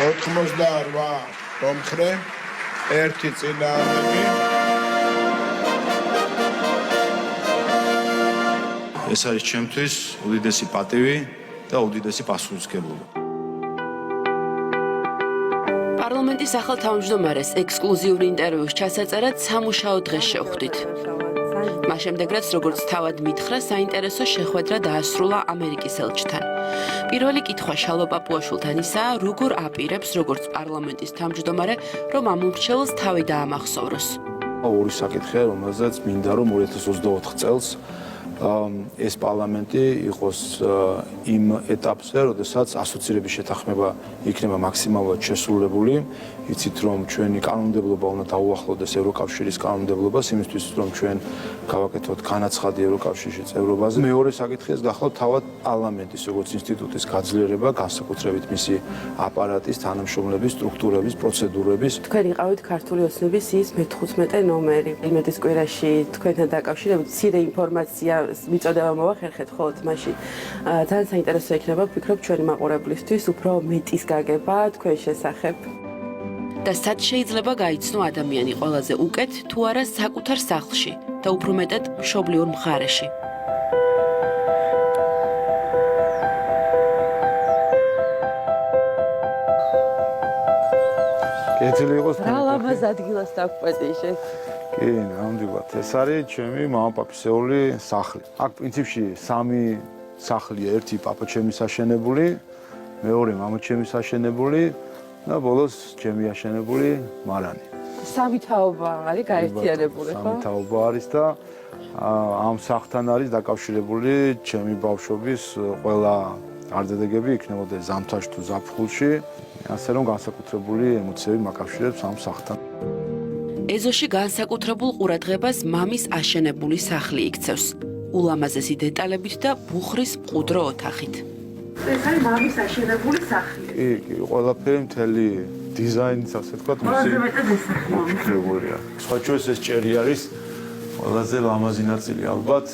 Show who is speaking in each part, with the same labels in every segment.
Speaker 1: 88 მომხრე, 1 წინააღმდეგი.
Speaker 2: ეს არის ჩემთვის უდიდესი პატივი და უდიდესი პასუხისმგებლობა.
Speaker 3: პარლამენტის ახალ თავმჯდომარეს ექსკლუზიური ინტერვიუს ჩასაწერად სამუშაო დღეს შევხვდით. მას შემდეგ რაც როგორც თავად მითხრა, საინტერესო შეხვედრა დაასრულა ამერიკის ელჩთან. პირველი კითხვა შალვა პაპუაშვილთან ისაა, როგორ აპირებს როგორც პარლამენტის თავმჯდომარე, რომ ამ უმრჩეველს თავი დაამახსოვროს.
Speaker 2: ორი საკითხია, რომელზეც მინდა რომ 2024 წელს ეს პარლამენტი იყოს იმ ეტაპზე, როდესაც ასოცირების შეთანხმება იქნება მაქსიმალურად შესრულებული. იცით რომ ჩვენი კანონმდებლობა უნდა დაუახლოვდეს ევროკავშირის კანონმდებლობას, იმისთვის რომ ჩვენ გავაკეთოთ განაცხადი ევროკავშირში წევრობაზე. მეორე საკითხია გახლავთ თავად პარლამენტის როგორც ინსტიტუტის გაძლიერება, განსაკუთრებით მისი აპარატის, თანამშრომლების, სტრუქტურების, პროცედურების.
Speaker 4: თქვენ იყავით ქართული ოცნების ის მე-15 ნომერი. იმედის კვირაში თქვენთან დაკავშირებით მცირე ინფორმაცია მიწოდება მოვახერხეთ ხოლმე მაშინ. ძალიან საინტერესო იქნება, ვფიქრობ ჩვენი მაყურებლისთვის უფრო მეტის გაგება თქვენ შესახებ.
Speaker 3: და სად შეიძლება გაიცნო ადამიანი ყველაზე უკეთ თუ არა საკუთარ სახლში და უფრო მეტად მშობლიურ მხარეში.
Speaker 2: კეთილი იყოს
Speaker 4: რა ლამაზ ადგილას დაგყვეტიშეთ.
Speaker 2: კი, ნამდვილად. ეს არის ჩემი მამაპაპისეული სახლი. აქ პრინციპში 3 სახლია, ერთი პაპაჩემის აშენებული, მეორე მამაჩემის აშენებული და ბოლოს ჩემი აშენებული მარანი.
Speaker 4: სამი თაობა არის გაერთიანებული, ხო?
Speaker 2: სამი თაობა არის და ამ სახლთან არის დაკავშირებული ჩემი ბავშვობის ყველა არდადეგები იქნებოდა ზამთარში თუ ზაფხულში, ასე რომ განსაკუთრებული ემოციები მაკავშირებს ამ სახლთან.
Speaker 3: ეზოში განსაკუთრებულ ყურადღებას მამის აშენებული სახლი იქცევს, ულამაზესი დეტალებით და ბუხრის მყუდრო ოთახით.
Speaker 4: ეს არის მამის აშენებული სახლი.
Speaker 2: კი, ყველაფერი მთელი დიზაინით, ასე ვთქვათ, მისებულია. სხვა ჩვენს ეს ჭერი არის ყველაზე ლამაზი ნაწილი ალბათ.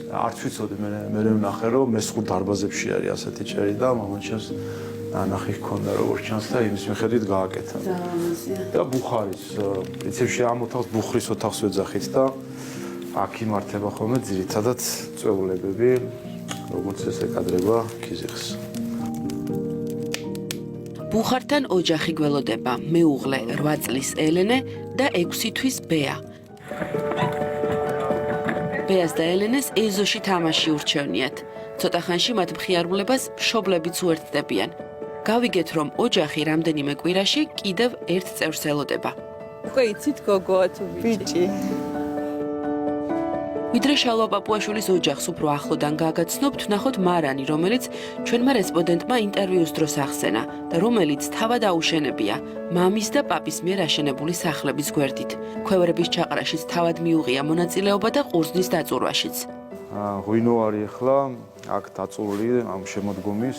Speaker 2: არც ვიცოდი მე ვნახე რომ მესხურ დარბაზებში არის ასეთი ჭერი და მამაჩემს ნანახი ჰქონდა როგორც ჩანს და იმის მიხედვით გააკეთა. და ბუხარის პრინციპში ამ ოთახს ბუხრის ოთახს ვეძახით და აქ იმართება ხოლმე ძირითადად წვეულებები, როგორც ეს ეკადრება ქიზიხს.
Speaker 3: ბუხართან ოჯახი გველოდება, მეუღლე 8 წლის ელენე და 6 თვის ბეა. ბეას და ელენეს ეზოში თამაში ურჩევნიათ. ცოტა ხანში მათ მხიარულებას მშობლებიც უერთდებიან. გავიგეთ, რომ ოჯახი რამდენიმე კვირაში კიდევ ერთ წევრს ელოდება.
Speaker 4: უკვე იცით გოგოა თუ ბიჭი?
Speaker 3: ვიდრე შალვა პაპუაშვილის ოჯახს უფრო ახლოდან გაგაცნობთ, ნახოთ მარანი, რომელიც ჩვენმა რესპონდენტმა ინტერვიუს დროს ახსენა და რომელიც თავად აუშენებია მამის და პაპის მიერ აშენებული სახლების გვერდით. ქვევრების ჩაყრაშიც თავად მიუღია მონაწილეობა და ყურძნის დაწურვაშიც.
Speaker 2: ღვინო არის ახლა აქ დაწურული ამ შემოდგომის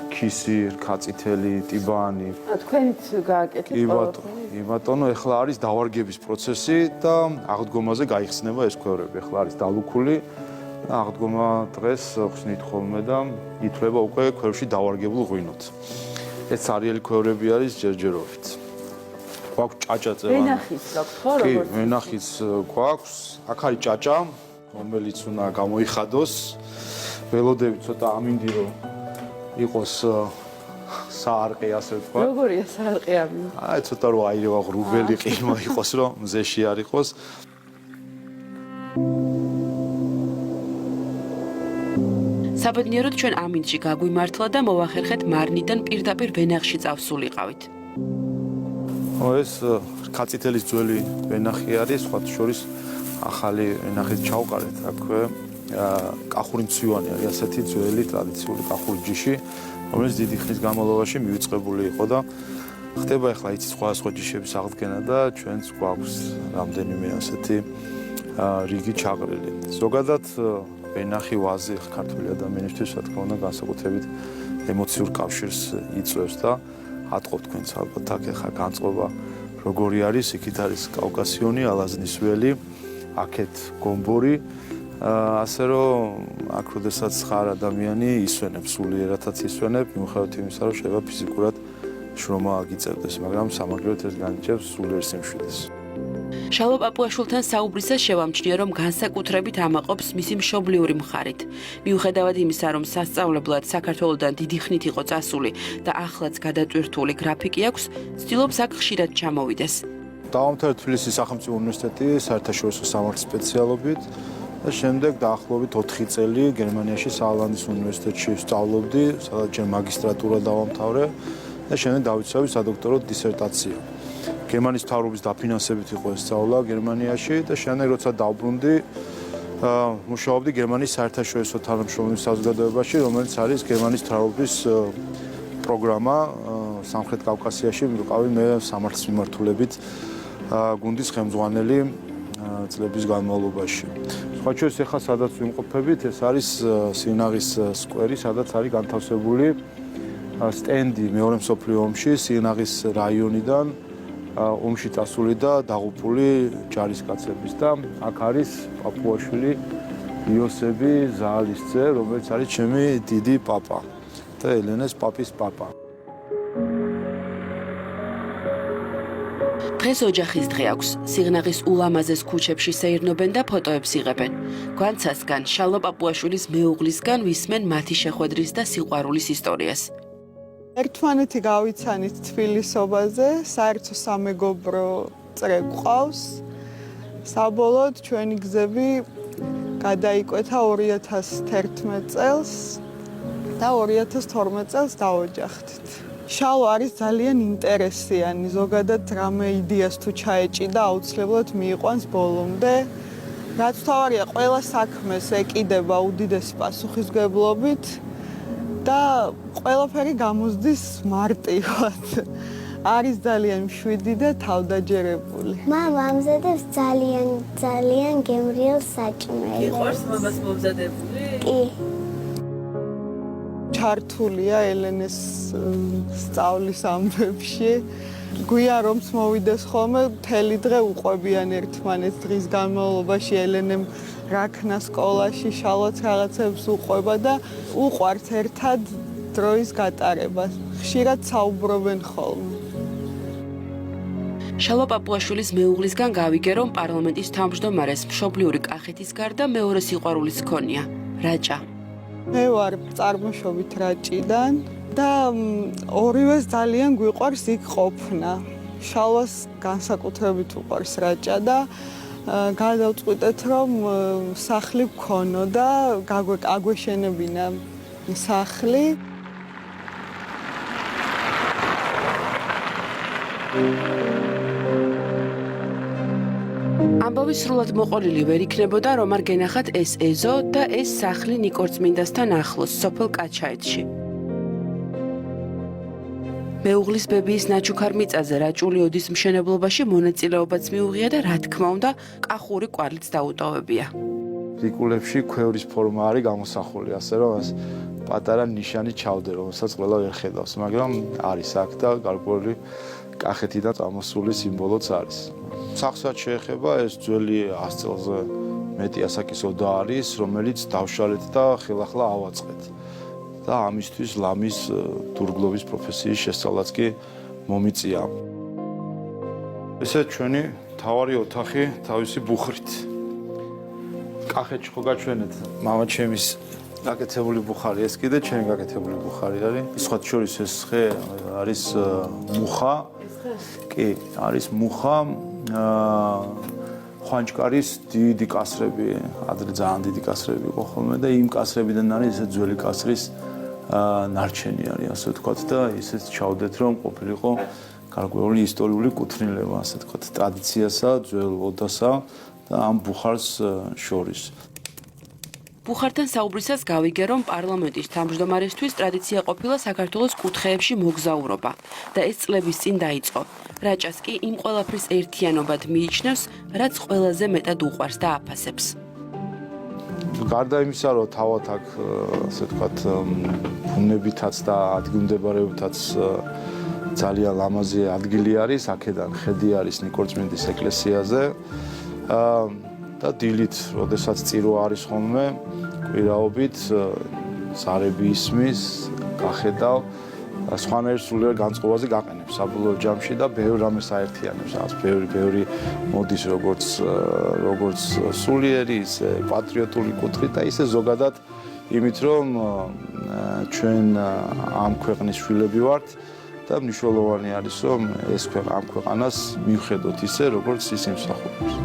Speaker 2: ქისი, რქაწითელი, ტიბანი.
Speaker 4: თქვენით გააკეთეთ
Speaker 2: ყველაფერი? კი ბატონო, ახლა არის დავარგების პროცესი და აღდგომაზე გაიხსნება ეს ქვევრები. ახლა არის დალუქული და აღდგომა დღეს ხსნით ხოლმე და ითვლება უკვე ქვევრში დავარგებულ ღვინოთ. ეს არიელი ქვევრები არის ჯერჯერობით. გვაქვს ჭაჭაწევანი.
Speaker 4: ვენახიც გაქვთ ხო
Speaker 2: კი,
Speaker 4: როგორც?
Speaker 2: ვენახიც გვაქვს. აქ არის ჭაჭა, რომელიც უნდა გამოიხადოს. ველოდები ცოტა ამინდი რომ იყოს საარყი, ასე ვთქვა.
Speaker 4: როგორია საარყი ამი?
Speaker 2: აი ცოტა რომ აირევა ღრუბელი ყირმა იყოს, რომ მზეში არ იყოს.
Speaker 3: საბედნიეროდ ჩვენ ამინდში გაგვიმართლა და მოვახერხეთ მარნიდან პირდაპირ ვენახში წავსულიყავით.
Speaker 2: ეს რქაწითელის ძველი ვენახი არის, სხვათა შორის ახალი ვენახით ჩავყარეთ აქვე. კახური მცვივანი არის ასეთი ძველი ტრადიციული კახური ჯიში, რომელიც დიდი ხნის განმავლობაში მივიწყებული იყო და ხდება ახლა იცით სხვადასხვა ჯიშების აღდგენა და ჩვენც გვაქვს რამდენიმე ასეთი რიგი ჩაყრილი. ზოგადად ვენახი ვაზი ქართული ადამიანისთვის რა თქმა უნდა განსაკუთრებით ემოციურ კავშირს იწვევს და ატყობ თქვენს ალბათ აქ ახლა განწყობა როგორი არის, იქით არის კავკასიონი, ალაზნის ველი, აქეთ გომბორი. ასე რომ აქ როდესაც ხარ ადამიანი ისვენებ, სულიერადაც ისვენებ, მიუხედავად იმისა, რომ შეიძლება ფიზიკურად შრომა გიწევდეს, მაგრამ სამაგიეროდ ეს განიჭებს სულიერ სიმშვიდეს.
Speaker 3: შალვა პაპუაშვილთან საუბრისას შევამჩნია, რომ განსაკუთრებით ამაყობს მისი მშობლიური მხარით. მიუხედავად იმისა, რომ სასწავლებლად საქართველოდან დიდი ხნით იყო წასული და ახლაც გადატვირთული გრაფიკი აქვს, ცდილობს აქ ხშირად ჩამოვიდეს.
Speaker 2: დავამთავრე თბილისის სახელმწიფო უნივერსიტეტი საერთაშორისო სამართლის სპეციალობით და შემდეგ დაახლოებით 4 წელი გერმანიაში საალანდის უნივერსიტეტში ვსწავლობდი, სადაც ჯერ მაგისტრატურა დავამთავრე და შემდეგ დავიცავი სადოქტორო დისერტაცია. გერმანიის მთავრობის დაფინანსებით იყო ეს სწავლა გერმანიაში და შემდეგ როცა დავბრუნდი, მუშაობდი გერმანიის საერთაშორისო თანამშრომლობის საზოგადოებაში, რომელიც არის გერმანიის მთავრობის პროგრამა სამხრეთ კავკასიაში, ვიყავი მე სამართლის მიმართულებით გუნდის ხელმძღვანელი წლების განმავლობაში. სხვა შორის ახლა სადაც ვიმყოფებით, ეს არის სინაღის სკვერი, სადაც არის განთავსებული სტენდი მეორე მსოფლიო ომში სინაღის რაიონიდან ომში წასული და დაღუპული ჯარისკაცების და აქ არის პაპუაშვილი იოსები ზაალის ძე, რომელიც არის ჩემი დიდი პაპა და ელენეს პაპის პაპა.
Speaker 3: დღეს ოჯახის დღე აქვს. სიღნაღის ულამაზეს ქუჩებში სეირნობენ და ფოტოებს იღებენ. გვანცასგან შალვა პაპუაშვილის მეუღლისგან ვისმენ მათი შეხვედრის და სიყვარულის ისტორიას.
Speaker 5: ერთმანეთი გავიცანით თბილისობაზე, საერთო სამეგობრო წრე გვყავს. საბოლოოდ ჩვენი გზები გადაიკვეთა 2011 წელს და 2012 წელს დავოჯახდით. შალვა არის ძალიან ინტერესიანი, ზოგადად რამე იდეას თუ ჩაეჭიდა, აუცილებლად მიიყვანს ბოლომდე. რაც თავარია, ყველა საქმეს ეკიდება უდიდესი პასუხისმგებლობით და ყველაფერი გამოსდის მარტივად. არის ძალიან მშვიდი და თავდაჯერებული.
Speaker 6: მამა ამზადებს ძალიან გემრიელ საჭმელს.
Speaker 3: მიყვარს მამას მომზადებული?
Speaker 6: კი.
Speaker 5: ჩართულია ელენეს სწავლის ამბებში. გვიან რომც მოვიდეს ხოლმე, მთელი დღე უყვებიან ერთმანეთს დღის განმავლობაში ელენემ რაქნა სკოლაში, შალვაც რაღაცებს უყვება და უყვართ ერთად დროის გატარება. ხშირად საუბრობენ ხოლმე.
Speaker 3: შალვა პაპუაშვილის მეუღლისგან გავიგე, რომ პარლამენტის თავმჯდომარეს მშობლიური კახეთის გარდა მეორე სიყვარულიც ჰქონია, რაჭა.
Speaker 5: მე ვარ წარმოშობით რაჭიდან და ორივეს ძალიან გვიყვარს იქ ყოფნა. შალვას განსაკუთრებით უყვარს რაჭა და გადავწყვიტეთ, რომ სახლი გქონოდა, აგვეშენებინა სახლი.
Speaker 3: ამბავი სრულად მოყოლილი ვერ იქნებოდა, რომ არ გენახათ ეს ეზო და ეს სახლი ნიკორწმინდასთან ახლოს, სოფელ კაჩაეთში. მეუღლის ბებიის ნაჩუქარ მიწაზე რაჭული ოდის მშენებლობაში მონაწილეობაც მიუღია და რა თქმა უნდა, კახური კვალიც დაუტოვებია.
Speaker 2: რიკულებში ქვევრის ფორმა არის გამოსახული, ასე რომ ეს პატარა ნიშანი ჩავდე, რომელსაც ყველა ვერ ხედავს, მაგრამ არის აქ და გარკვეული კახეთიდან წამოსული სიმბოლოც არის. სახსაც შეეხება ეს ძველი 100 წელზე მეტი ასაკის ოდა არის, რომელიც დავშალეთ და ხელახლა ავაწყეთ. და ამისთვის ლამის დურგლობის პროფესიის შესწავლაც კი მომიწია. ესე ჩვენი მთავარი ოთახი თავისი ბუხრით. კახეთში ხო გაჩვენეთ მამაჩემის გაკეთებული ბუხარი, ეს კიდე ჩემი გაკეთებული ბუხარი არის. სხვა შორის ეს ხე არის მუხა. კი, არის მუხა. ხვანჭკარის დიდი კასრები, ადრე ძალიან დიდი კასრები იყო ხოლმე და იმ კასრებიდან არის ესე ძველი კასრის ნარჩენი არის, ასე ვთქვათ და ისეც ჩავდეთ, რომ ყოფილიყო გარკვეული ისტორიული კუთვნილება, ასე ვთქვათ, ტრადიციასა, ძველ ოდასა და ამ ბუხარს შორის.
Speaker 3: ბუხართან საუბრისას გავიგე, რომ პარლამენტის თავმჯდომარესთვის ტრადიცია ყოფილა საქართველოს კუთხეებში მოგზაურობა და ეს წლების წინ დაიწყო. რაჭას კი იმ ყველაფრის ერთიანობად მიიჩნევს, რაც ყველაზე მეტად უყვარს და აფასებს.
Speaker 2: გარდა იმისა, რომ თავად აქ, ასე ვთქვათ, ფუნებითაც და ადგილმდებარეობითაც ძალიან ლამაზი ადგილი არის, აქედან ხედი არის ნიკორწმინდის ეკლესიაზე. და დილით, როდესაც წირო არის ხოლმე, კვირაობით ზარები ისმის, გახედავ სხვანაირ სულიერ განწყობაზე გაყენებს საბოლოო ჯამში და ბევრ რამეს აერთიანებს. რაღაც ბევრი მოდის როგორც სულიერი, ისე პატრიოტული კუთხით და ისე ზოგადად იმით რომ ჩვენ ამ ქვეყნის შვილები ვართ და მნიშვნელოვანი არის რომ ამ ქვეყანას მივხედოთ ისე როგორც ის იმსახურებს.